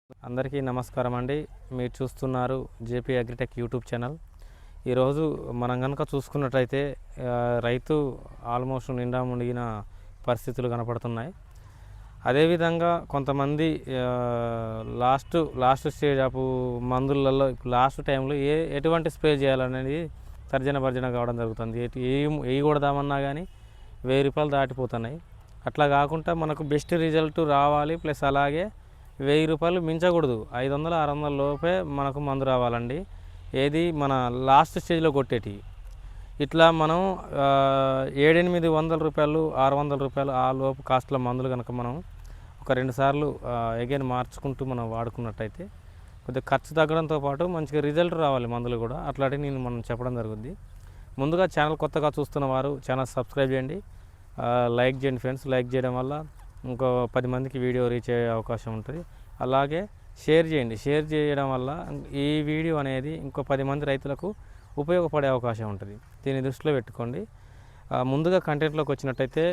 అందరికీ నమస్కారం అండి. మీరు చూస్తున్నారు జేపీ అగ్రిటెక్ యూట్యూబ్ ఛానల్. ఈరోజు మనం కనుక చూసుకున్నట్టయితే రైతు ఆల్మోస్ట్ నిండా మునిగిన పరిస్థితులు కనపడుతున్నాయి. అదేవిధంగా కొంతమంది లాస్ట్ స్టేజ్ ఆఫ్ మందులలో లాస్ట్ టైంలో ఎటువంటి స్ప్రే చేయాలనేది తర్జన భర్జన కావడం జరుగుతుంది. వేయకూడదామన్నా కానీ ₹1000 దాటిపోతున్నాయి. అట్లా కాకుండా మనకు బెస్ట్ రిజల్ట్ రావాలి, ప్లస్ అలాగే ₹1000 మించకూడదు. 500-600 లోపే మనకు మందు రావాలండి. ఏది మన లాస్ట్ స్టేజ్లో కొట్టేటి ఇట్లా మనం ₹700-800 ₹600 ఆ లోపు కాస్ట్లో మందులు కనుక మనం ఒక 2 సార్లు అగైన్ మార్చుకుంటూ మనం వాడుకున్నట్టయితే కొద్దిగా ఖర్చు తగ్గడంతో పాటు మంచిగా రిజల్ట్ రావాలి మందులు కూడా. అట్లాంటివి మనం చెప్పడం జరుగుద్ది. ముందుగా ఛానల్ కొత్తగా చూస్తున్న వారు ఛానల్ సబ్స్క్రైబ్ చేయండి, లైక్ చేయండి ఫ్రెండ్స్. లైక్ చేయడం వల్ల ఇంకో 10 మందికి వీడియో రీచ్ అయ్యే అవకాశం ఉంటుంది. అలాగే షేర్ చేయండి. షేర్ చేయడం వల్ల ఈ వీడియో అనేది ఇంకో 10 మంది రైతులకు ఉపయోగపడే అవకాశం ఉంటుంది. దీన్ని దృష్టిలో పెట్టుకోండి. ముందుగా కంటెంట్లోకి వచ్చినట్టయితే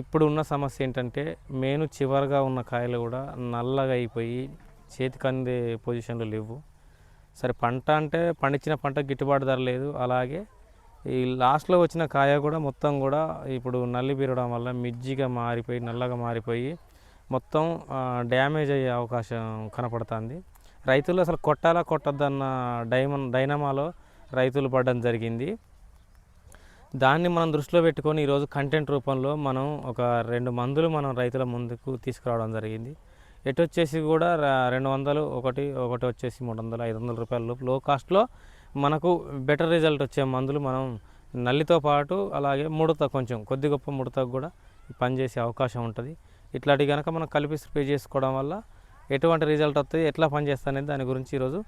ఇప్పుడు ఉన్న సమస్య ఏంటంటే మెయిన్ చివరిగా ఉన్న కాయలు కూడా నల్లగా అయిపోయి చేతికి అందే పొజిషన్లు లేవు. సరే, పంట అంటే పండించిన పంట గిట్టుబాటు ధర లేదు. అలాగే ఈ లాస్ట్లో వచ్చిన కాయ కూడా మొత్తం కూడా ఇప్పుడు నల్లి బీరడం వల్ల మిజ్జిగా మారిపోయి నల్లగా మారిపోయి మొత్తం డ్యామేజ్ అయ్యే అవకాశం కనపడుతుంది. రైతులు అసలు కొట్టాలా కొట్టద్దన్న డైనమాలో రైతులు పడడం జరిగింది. దాన్ని మనం దృష్టిలో పెట్టుకొని ఈరోజు కంటెంట్ రూపంలో మనం ఒక 2 మందులు మనం రైతుల ముందుకు తీసుకురావడం జరిగింది. ఎటు వచ్చేసి కూడా 200, ఒకటి వచ్చేసి ₹300-500 లో కాస్ట్లో మనకు బెటర్ రిజల్ట్ వచ్చే మందులు మనం నల్లితో పాటు అలాగే ముడత కొంచెం కొద్ది గొప్ప ముడతకు కూడా పనిచేసే అవకాశం ఉంటుంది. ఇట్లాంటివి కనుక మనం కలిపి స్ప్రే చేసుకోవడం వల్ల ఎటువంటి రిజల్ట్ వస్తుంది, ఎట్లా పనిచేస్తుంది అనేది దాని గురించి ఈరోజు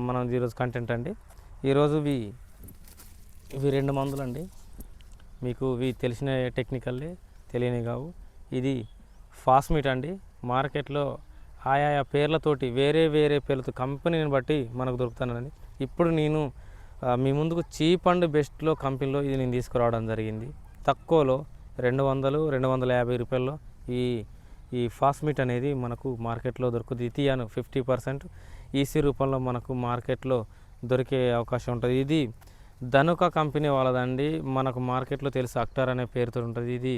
మనం ఈరోజు కంటెంట్ అండి. ఈరోజు ఇవి 2 మందులు అండి. మీకు ఇవి తెలిసిన టెక్నికల్లే, తెలియని కావు. ఇది ఫాస్మిట్ అండి. మార్కెట్లో ఆయా పేర్లతోటి వేరే పేర్లతో కంపెనీని బట్టి మనకు దొరుకుతానండి. ఇప్పుడు నేను మీ ముందుకు చీప్ అండ్ బెస్ట్లో కంపెనీలో ఇది నేను తీసుకురావడం జరిగింది. తక్కువలో ₹200-250 ఈ ఫాస్మిట్ అనేది మనకు మార్కెట్లో దొరుకుతుంది. ఇథియాన్ 50% ఈసీ రూపంలో మనకు మార్కెట్లో దొరికే అవకాశం ఉంటుంది. ఇది ధనుక కంపెనీ వాళ్ళదండి. మనకు మార్కెట్లో తెలుసు అక్టర్ అనే పేరుతో ఉంటుంది. ఇది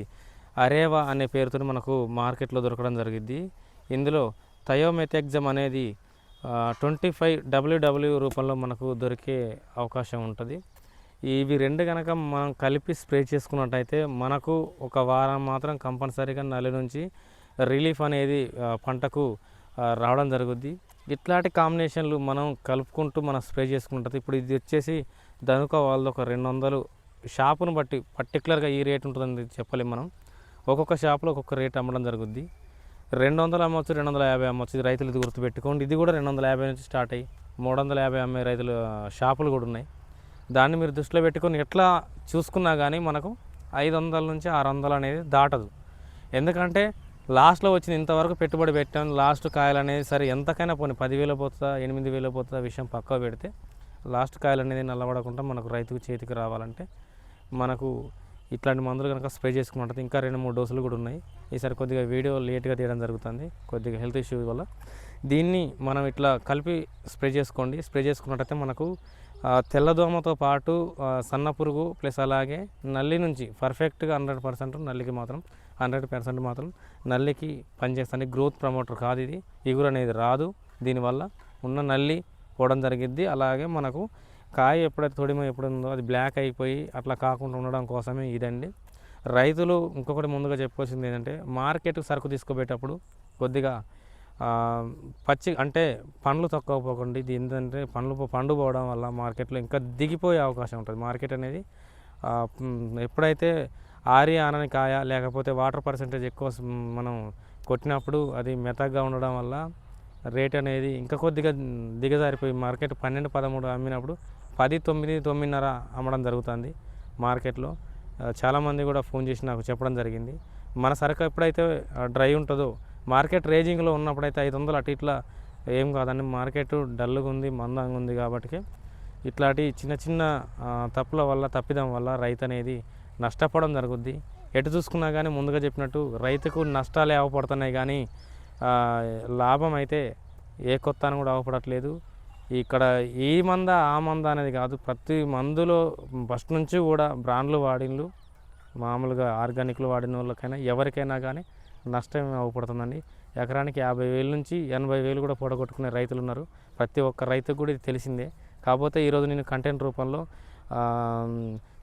అరేవా అనే పేరుతో మనకు మార్కెట్లో దొరకడం జరిగింది. ఇందులో థయోమెథాక్సమ్ అనేది 25 రూపంలో మనకు దొరికే అవకాశం ఉంటుంది. ఇవి 2 కనుక మనం కలిపి స్ప్రే చేసుకున్నట్టయితే మనకు ఒక వారం మాత్రం కంపల్సరీగా నల్లి నుంచి రిలీఫ్ అనేది పంటకు రావడం జరుగుద్ది. ఇట్లాంటి కాంబినేషన్లు మనం కలుపుకుంటూ మనం స్ప్రే చేసుకుంటుంది. ఇప్పుడు ఇది వచ్చేసి ధనుక వాళ్ళది ఒక 200 షాపును బట్టి పర్టికులర్గా ఈ రేట్ ఉంటుందని చెప్పలేము మనం. ఒక్కొక్క షాపులో ఒక్కొక్క రేట్ అమ్మడం జరుగుద్ది. 200 అమ్మొచ్చు, 250 అమ్మొచ్చు. ఇది రైతులు ఇది గుర్తుపెట్టుకోండి. ఇది కూడా 250 నుంచి స్టార్ట్ అయ్యి 350 అమ్మే రైతుల షాపులు కూడా ఉన్నాయి. దాన్ని మీరు దృష్టిలో పెట్టుకొని ఎట్లా చూసుకున్నా కానీ మనకు 500 నుంచి 600 అనేది దాటదు. ఎందుకంటే లాస్ట్లో వచ్చిన ఇంతవరకు పెట్టుబడి పెట్టాను, లాస్ట్ కాయలు అనేది సరే ఎంతకైనా పోనీ 10,000 పోతుందా 8,000 పోతుందా విషయం పక్కకు పెడితే లాస్ట్ కాయలు అనేది నల్లబడకుండా మనకు రైతుకు చేతికి రావాలంటే మనకు ఇట్లాంటి మందులు కనుక స్ప్రే చేసుకున్నట్టు ఇంకా 2-3 డోసులు కూడా ఉన్నాయి. ఈసారి కొద్దిగా వీడియో లేట్గా తీయడం జరుగుతుంది, కొద్దిగా హెల్త్ ఇష్యూ వల్ల. దీన్ని మనం ఇట్లా కలిపి స్ప్రే చేసుకోండి. స్ప్రే చేసుకున్నట్టయితే మనకు తెల్లదోమతో పాటు సన్న పురుగు ప్లస్ అలాగే నల్లి నుంచి పర్ఫెక్ట్గా 100% నల్లికి మాత్రం 100% మాత్రం నల్లికి పనిచేస్తుంది. గ్రోత్ ప్రమోటర్ కాదు ఇది, ఇగురు అనేది రాదు. దీనివల్ల ఉన్న నల్లి పోవడం జరిగిద్ది. అలాగే మనకు కాయ ఎప్పుడైతే తొడిమ ఎప్పుడుందో అది బ్లాక్ అయిపోయి అట్లా కాకుండా ఉండడం కోసమే ఇదండి. రైతులు ఇంకొకటి ముందుగా చెప్పాల్సింది ఏంటంటే మార్కెట్కి సరుకు తీసుకుపోయేటప్పుడు కొద్దిగా పచ్చి అంటే పండ్లు తక్కువ పోకండి. ఇది ఏంటంటే పండు పోవడం వల్ల మార్కెట్లో ఇంకా దిగిపోయే అవకాశం ఉంటుంది. మార్కెట్ అనేది ఎప్పుడైతే ఆనని కాయ లేకపోతే వాటర్ పర్సెంటేజ్ ఎక్కువ మనం కొట్టినప్పుడు అది మెత్తగా ఉండడం వల్ల రేట్ అనేది ఇంకా కొద్దిగా దిగజారిపోయి మార్కెట్ 12-13 అమ్మినప్పుడు 10-9-9.5 అమ్మడం జరుగుతుంది మార్కెట్లో. చాలామంది కూడా ఫోన్ చేసి నాకు చెప్పడం జరిగింది. మన సరుకు ఎప్పుడైతే డ్రై ఉంటుందో మార్కెట్ రేజింగ్లో ఉన్నప్పుడైతే 500 అటు ఇట్లా ఏం కాదండి. మార్కెట్ డల్గా ఉంది, మందంగా ఉంది కాబట్టి ఇట్లాంటి చిన్న తప్పిదం వల్ల రైతు అనేది నష్టపోవడం జరుగుద్ది. ఎటు చూసుకున్నా కానీ ముందుగా చెప్పినట్టు రైతుకు నష్టాలే అవపడుతున్నాయి కానీ లాభం అయితే ఏ కొత్త అని కూడా అవపడట్లేదు. ఇక్కడ ఈ మంద ఆ మంద అనేది కాదు, ప్రతి మందులో ఫస్ట్ నుంచి కూడా బ్రాండ్లు వాడిన్లు, మామూలుగా ఆర్గానిక్లు వాడిన వాళ్ళకైనా ఎవరికైనా కానీ నష్టం అవపడుతుందండి. ఎకరానికి 50,000 నుంచి 80,000 కూడా పొడగొట్టుకునే రైతులు ఉన్నారు. ప్రతి ఒక్క రైతుకు కూడా ఇది తెలిసిందే. కాకపోతే ఈరోజు నేను కంటెంట్ రూపంలో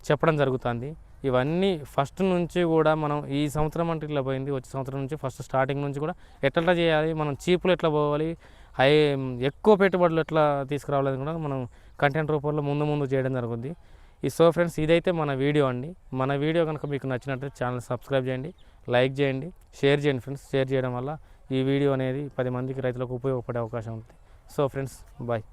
చెప్పడం జరుగుతుంది. ఇవన్నీ ఫస్ట్ నుంచి కూడా మనం ఈ సంవత్సరం అంటే ఇట్లా పోయింది, వచ్చే సంవత్సరం నుంచి ఫస్ట్ స్టార్టింగ్ నుంచి కూడా ఎట్లా చేయాలి, మనం చీపులు ఎట్లా పోవాలి, ఎక్కువ పెట్టుబడులు ఎట్లా తీసుకురావాలని కూడా మనం కంటెంట్ రూపంలో ముందు చేయడం జరుగుతుంది. సో ఫ్రెండ్స్, ఇదైతే మన వీడియో అండి. మన వీడియో కనుక మీకు నచ్చినట్లయితే ఛానల్ సబ్స్క్రైబ్ చేయండి, లైక్ చేయండి, షేర్ చేయండి ఫ్రెండ్స్. షేర్ చేయడం వల్ల ఈ వీడియో అనేది 10 మందికి రైతులకు ఉపయోగపడే అవకాశం ఉంది. So friends, bye.